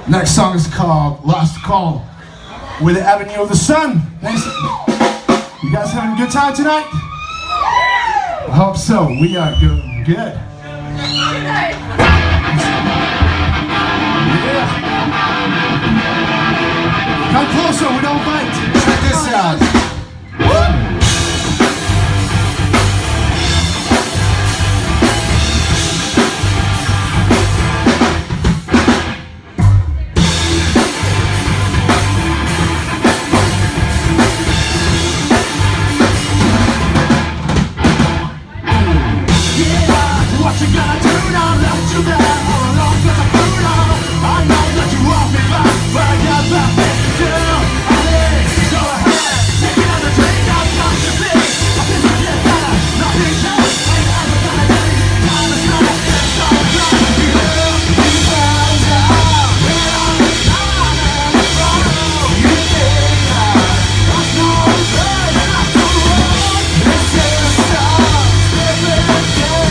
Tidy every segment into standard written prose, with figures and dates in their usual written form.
Next song is called Last Call with the Avenue of the Sun. Thanks. You guys having a good time tonight? I hope so. We are good. Good. Yeah. Come closer, we don't bite. Check this out. What you gonna do now? Left you there all alone 'cause I put on. I know that you want me back, but I got back things to do. Hey, go ahead, take another drink, I'll come to me. I think we get better, nothing changed. Ain't ever gonna be. Time is not a thing, so I'm trying to be you. You found out, we're on the side of the road. You think that's no good, not to run. This is stop, living again.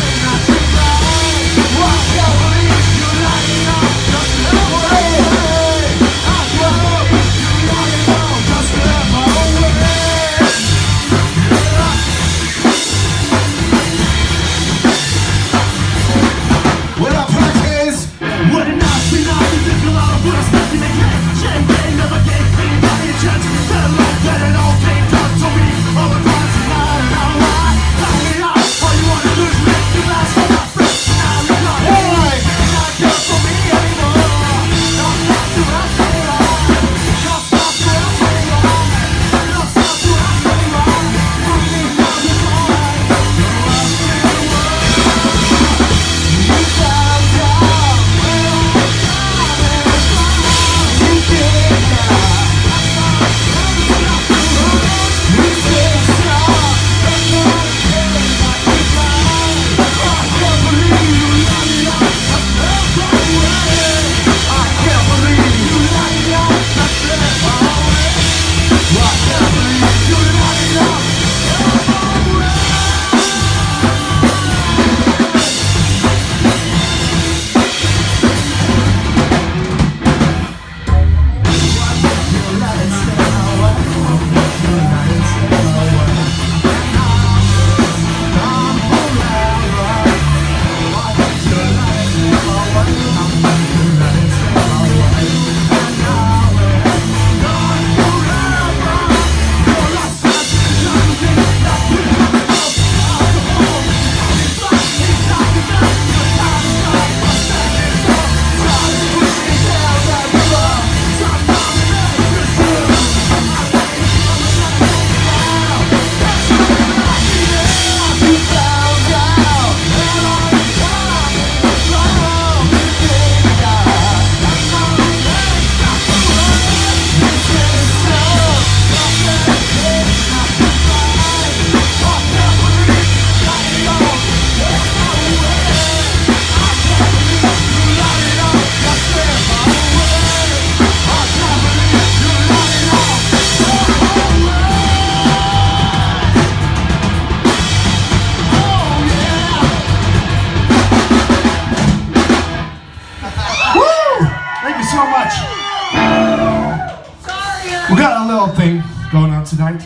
We got a little thing going on tonight.